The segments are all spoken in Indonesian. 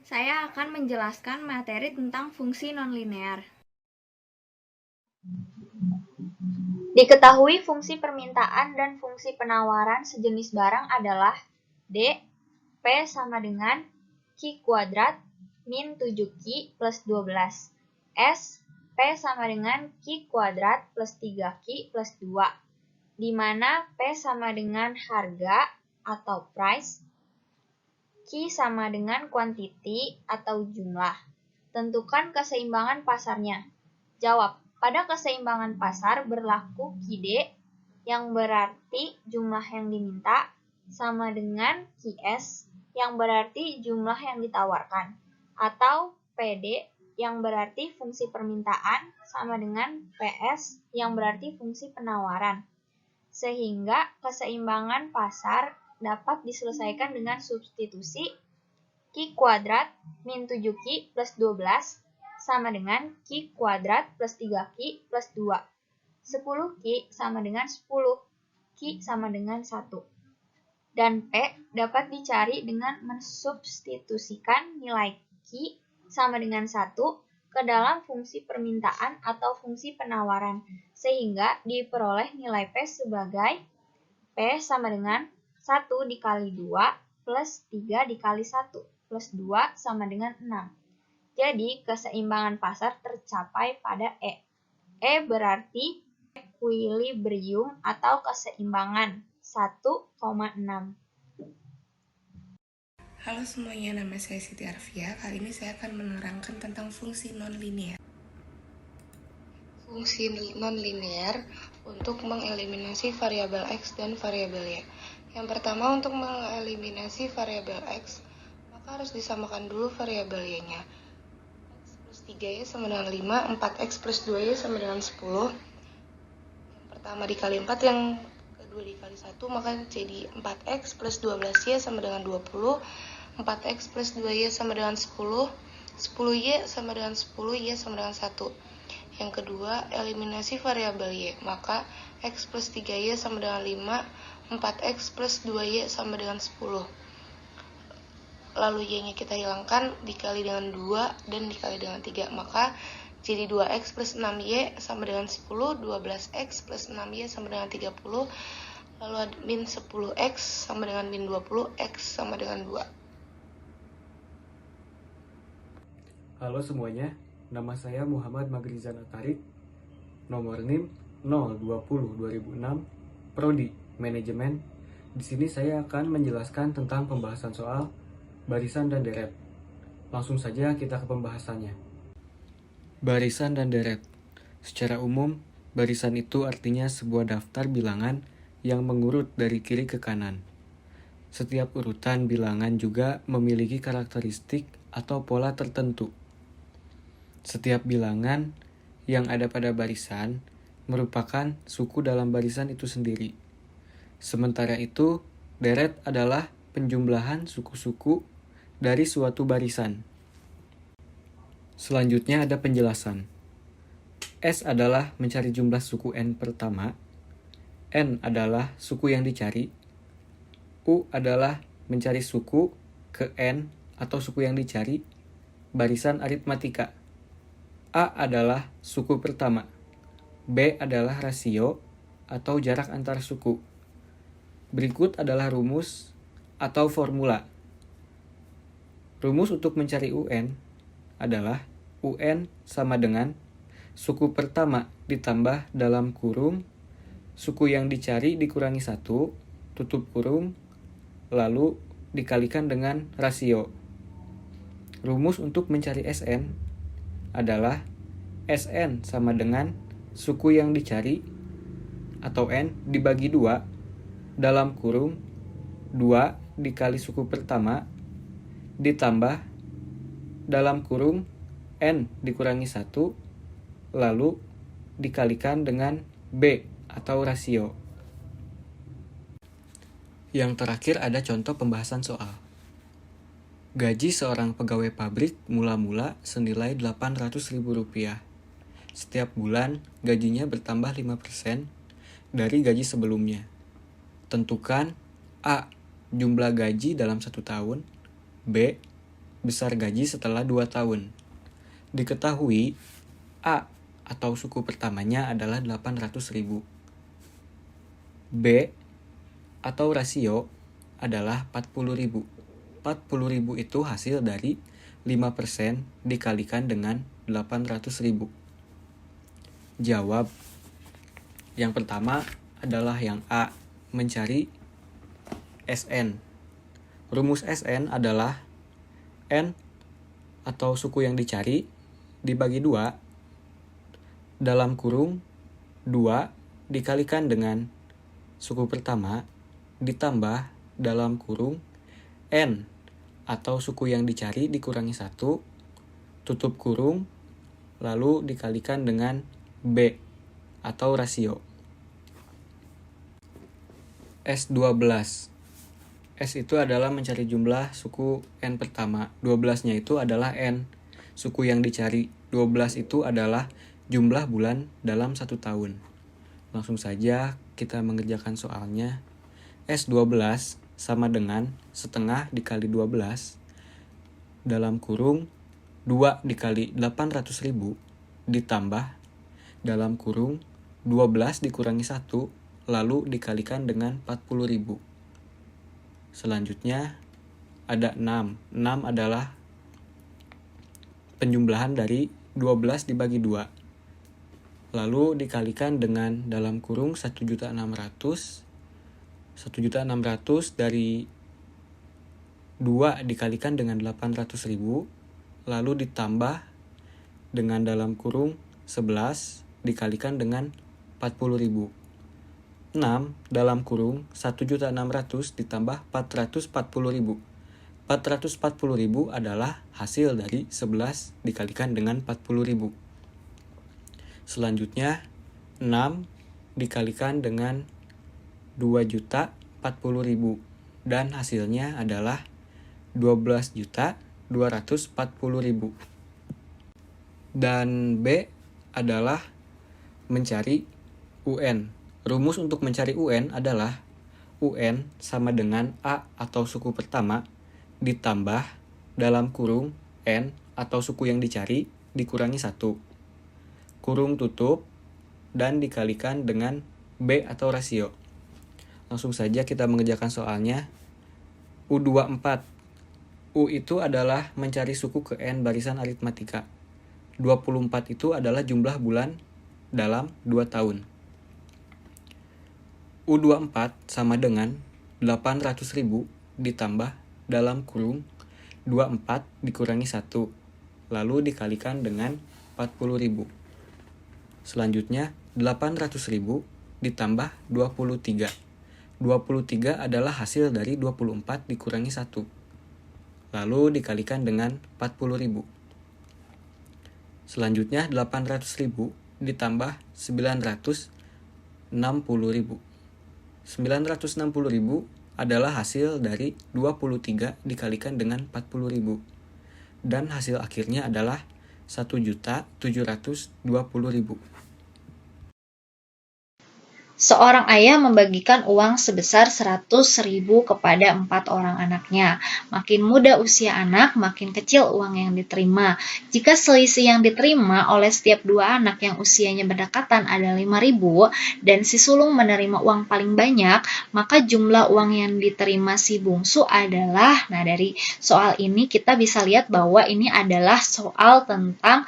Saya akan menjelaskan materi tentang fungsi nonlinear. Diketahui fungsi permintaan dan fungsi penawaran sejenis barang adalah D. P sama dengan Q kuadrat min 7Q plus 12. S. P sama dengan Q kuadrat plus 3Q plus 2. Di mana P sama dengan harga atau price, Q sama dengan quantity atau jumlah. Tentukan keseimbangan pasarnya. Jawab, pada keseimbangan pasar berlaku QD yang berarti jumlah yang diminta sama dengan QS yang berarti jumlah yang ditawarkan, atau PD yang berarti fungsi permintaan sama dengan PS yang berarti fungsi penawaran. Sehingga keseimbangan pasar dapat diselesaikan dengan substitusi Q kuadrat min 7Q plus 12 sama dengan Q kuadrat plus 3Q plus 2. 10Q sama dengan 10, Q sama dengan 1. Dan P dapat dicari dengan mensubstitusikan nilai Q sama dengan 1 ke dalam fungsi permintaan atau fungsi penawaran, sehingga diperoleh nilai P sebagai P sama dengan 1 dikali 2 plus 3 dikali 1 plus 2 sama dengan 6. Jadi keseimbangan pasar tercapai pada E. E berarti equilibrium atau keseimbangan 1,6. Halo semuanya, nama saya Siti Arfia. Kali ini saya akan menerangkan tentang fungsi nonlinear. Fungsi nonlinear untuk mengeliminasi variabel X dan variabel Y. Yang pertama, untuk mengeliminasi variabel X, maka harus disamakan dulu variabel Y-nya. X plus 3Y sama dengan 5, 4X plus 2Y sama dengan 10. Yang pertama dikali 4, yang kedua dikali 1, maka jadi 4X plus 12Y sama dengan 20. 4X plus 2Y sama dengan 10. 10Y sama dengan 10, Y sama dengan 1. Yang kedua, eliminasi variabel Y, maka X plus 3Y sama dengan 5, 4X plus 2Y sama dengan 10. Lalu Y-nya kita hilangkan, dikali dengan 2 dan dikali dengan 3, maka jadi 2X plus 6Y sama dengan 10, 12X plus 6Y sama dengan 30, lalu min 10X sama dengan min 20, X sama dengan 2. Halo semuanya, nama saya Muhammad Magrizan Atarik, nomor NIM 020-2006, Prodi Manajemen. Di sini saya akan menjelaskan tentang pembahasan soal barisan dan deret. Langsung saja kita ke pembahasannya. Barisan dan deret. Secara umum, barisan itu artinya sebuah daftar bilangan yang mengurut dari kiri ke kanan. Setiap urutan bilangan juga memiliki karakteristik atau pola tertentu. Setiap bilangan yang ada pada barisan merupakan suku dalam barisan itu sendiri. Sementara itu, deret adalah penjumlahan suku-suku dari suatu barisan. Selanjutnya ada penjelasan. S adalah mencari jumlah suku N pertama. N adalah suku yang dicari. U adalah mencari suku ke N atau suku yang dicari, barisan aritmatika. A adalah suku pertama. B adalah rasio atau jarak antar suku. Berikut adalah rumus atau formula. Rumus untuk mencari UN adalah UN sama dengan suku pertama ditambah dalam kurung suku yang dicari dikurangi 1, tutup kurung, lalu dikalikan dengan rasio. Rumus untuk mencari SN adalah SN sama dengan suku yang dicari atau N dibagi 2 dalam kurung 2 dikali suku pertama ditambah dalam kurung N dikurangi 1 lalu dikalikan dengan B atau rasio. Yang terakhir ada contoh pembahasan soal. Gaji seorang pegawai pabrik mula-mula senilai Rp800.000. Setiap bulan gajinya bertambah 5% dari gaji sebelumnya. Tentukan A. Jumlah gaji dalam 1 tahun. B. besar gaji setelah 2 tahun. Diketahui A atau suku pertamanya adalah 800.000. B atau rasio adalah 40.000. 40.000 itu hasil dari 5% dikalikan dengan 800.000. Jawab. Yang pertama adalah yang A, mencari SN. Rumus SN adalah N atau suku yang dicari dibagi 2 dalam kurung 2 dikalikan dengan suku pertama ditambah dalam kurung N atau suku yang dicari dikurangi 1 tutup kurung lalu dikalikan dengan B atau rasio. S12. S itu adalah mencari jumlah suku N pertama. 12-nya itu adalah N. Suku yang dicari 12 itu adalah jumlah bulan dalam 1 tahun. Langsung saja kita mengerjakan soalnya. S12 sama dengan setengah dikali 12 dalam kurung 2 dikali 800.000 ditambah dalam kurung 12 dikurangi 1 lalu dikalikan dengan 40.000. Selanjutnya ada 6. 6 adalah penjumlahan dari 12 dibagi 2. Lalu dikalikan dengan dalam kurung 1.600.000. 1.600.000 dari 2 dikalikan dengan 800.000. Lalu ditambah dengan dalam kurung 11 dikalikan dengan 40.000. 6 dalam kurung 1.600.000 ditambah 440.000. 440.000 adalah hasil dari 11 dikalikan dengan 40.000. Selanjutnya 6 dikalikan dengan 2.040.000 dan hasilnya adalah 12.240.000. Dan B adalah mencari UN. Rumus untuk mencari UN adalah UN sama dengan A atau suku pertama ditambah dalam kurung N atau suku yang dicari dikurangi 1. Kurung tutup dan dikalikan dengan B atau rasio. Langsung saja kita mengerjakan soalnya. U24. U itu adalah mencari suku ke N barisan aritmatika. 24 itu adalah jumlah bulan dalam 2 tahun. U24 sama dengan 800.000 ditambah dalam kurung 24 dikurangi 1 lalu dikalikan dengan 40.000. Selanjutnya 800.000 ditambah 23. 23 adalah hasil dari 24 dikurangi 1 lalu dikalikan dengan 40.000. Selanjutnya 800.000 ditambah 960.000. 960.000 adalah hasil dari 23 dikalikan dengan 40.000. Dan hasil akhirnya adalah 1.720.000. Seorang ayah membagikan uang sebesar 100.000 kepada 4 orang anaknya. Makin muda usia anak, makin kecil uang yang diterima. Jika selisih yang diterima oleh setiap 2 anak yang usianya berdekatan ada 5.000 dan si sulung menerima uang paling banyak, maka jumlah uang yang diterima si bungsu adalah, nah dari soal ini kita bisa lihat bahwa ini adalah soal tentang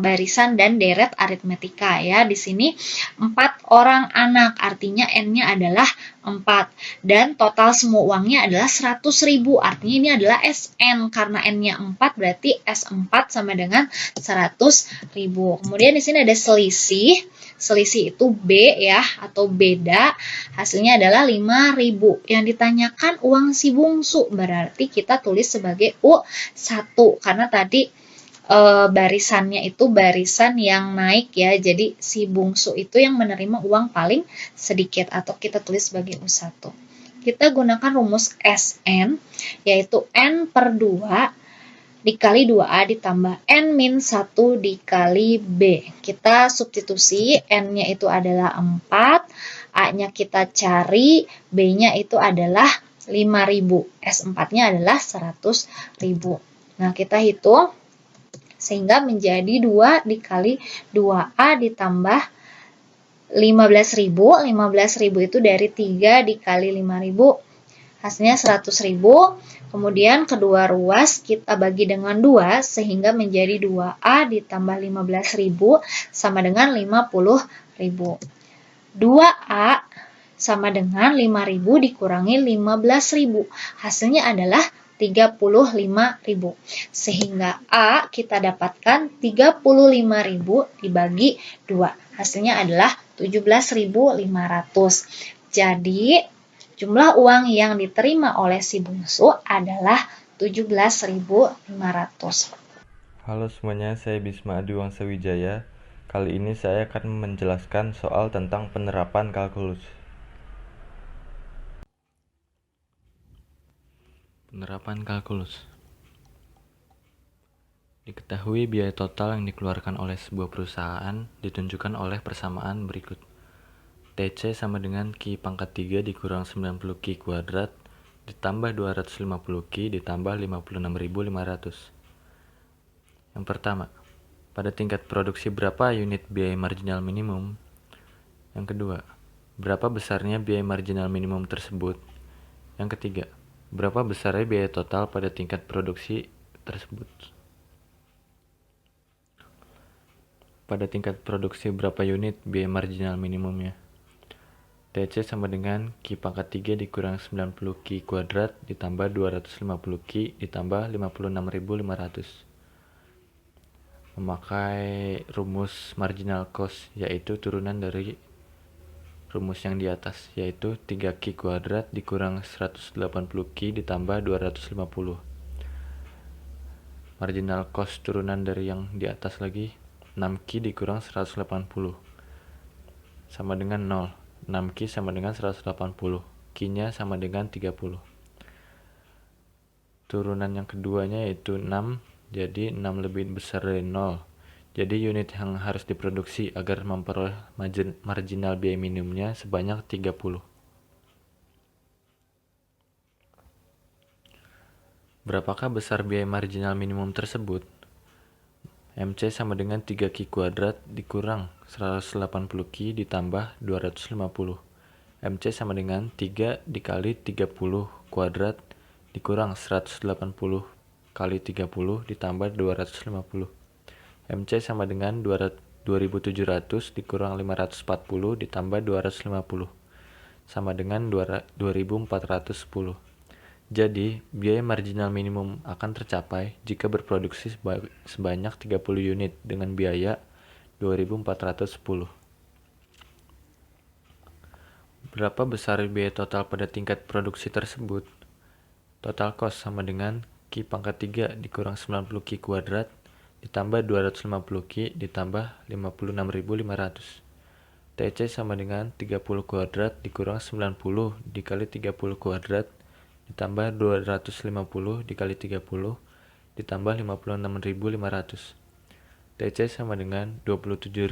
barisan dan deret aritmetika ya. Di sini 4 orang anak, artinya N-nya adalah 4 dan total semua uangnya adalah 100.000, artinya ini adalah SN karena N-nya 4 berarti S4 sama dengan 100.000. Kemudian di sini ada selisih itu B ya atau beda, hasilnya adalah 5.000. Yang ditanyakan uang si bungsu berarti kita tulis sebagai U1 karena tadi barisannya itu barisan yang naik ya, jadi si bungsu itu yang menerima uang paling sedikit atau kita tulis sebagai U1. Kita gunakan rumus SN yaitu N per 2 dikali 2A ditambah N-1 dikali B. Kita substitusi, N-nya itu adalah 4, A-nya kita cari, B-nya itu adalah 5.000, S4-nya adalah 100.000. Nah, kita hitung sehingga menjadi 2 dikali 2A ditambah 15.000. 15.000 itu dari 3 dikali 5.000. Hasilnya 100.000. Kemudian kedua ruas kita bagi dengan 2 sehingga menjadi 2A ditambah 15.000 sama dengan 50.000. 2A sama dengan 5.000 dikurangi 15.000. Hasilnya adalah 35.000. Sehingga A kita dapatkan 35.000 dibagi 2. Hasilnya adalah 17.500. Jadi, jumlah uang yang diterima oleh si bungsu adalah 17.500. Halo semuanya, saya Bisma Adi Wangsawijaya. Kali ini saya akan menjelaskan soal tentang penerapan kalkulus. Penerapan kalkulus. Diketahui biaya total yang dikeluarkan oleh sebuah perusahaan ditunjukkan oleh persamaan berikut. TC sama dengan Q pangkat 3 dikurang 90 Q kuadrat ditambah 250 Q ditambah 56.500. Yang pertama, pada tingkat produksi berapa unit biaya marginal minimum? Yang kedua, berapa besarnya biaya marginal minimum tersebut? Yang ketiga, berapa besarnya biaya total pada tingkat produksi tersebut? Pada tingkat produksi berapa unit biaya marginal minimumnya? TC sama dengan Q pangkat 3 dikurang 90 Q kuadrat ditambah 250 Q ditambah 56.500. Memakai rumus marginal cost, yaitu turunan dari rumus yang di atas, yaitu 3Q kuadrat dikurang 180 Q ditambah 250. Marginal cost turunan dari yang di atas lagi, 6Q dikurang 180 sama dengan 0. 6Q sama dengan 180, Q-nya sama dengan 30. Turunan yang keduanya yaitu 6, jadi 6 lebih besar dari 0. Jadi unit yang harus diproduksi agar memperoleh marginal biaya minimumnya sebanyak 30. Berapakah besar biaya marginal minimum tersebut? MC sama dengan 3Q kuadrat dikurang 180 Q ditambah 250. MC sama dengan 3 dikali 30 kuadrat dikurang 180 kali 30 ditambah 250. MC sama dengan 2700 dikurang 540 ditambah 250 sama dengan 2410. Jadi, biaya marginal minimum akan tercapai jika berproduksi sebanyak 30 unit dengan biaya 2410. Berapa besar biaya total pada tingkat produksi tersebut? Total cost sama dengan Q pangkat 3 dikurang 90 Q kuadrat ditambah 250 Q ditambah 56.500. TC sama dengan 30 kuadrat dikurang 90 dikali 30 kuadrat ditambah 250 dikali 30 ditambah 56.500. TC sama dengan 27.000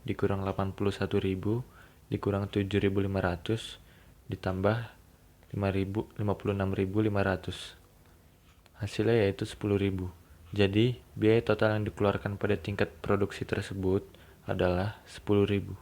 dikurang 81.000 dikurang 7.500 ditambah 56.500. Hasilnya yaitu 10.000. Jadi, biaya total yang dikeluarkan pada tingkat produksi tersebut adalah 10.000.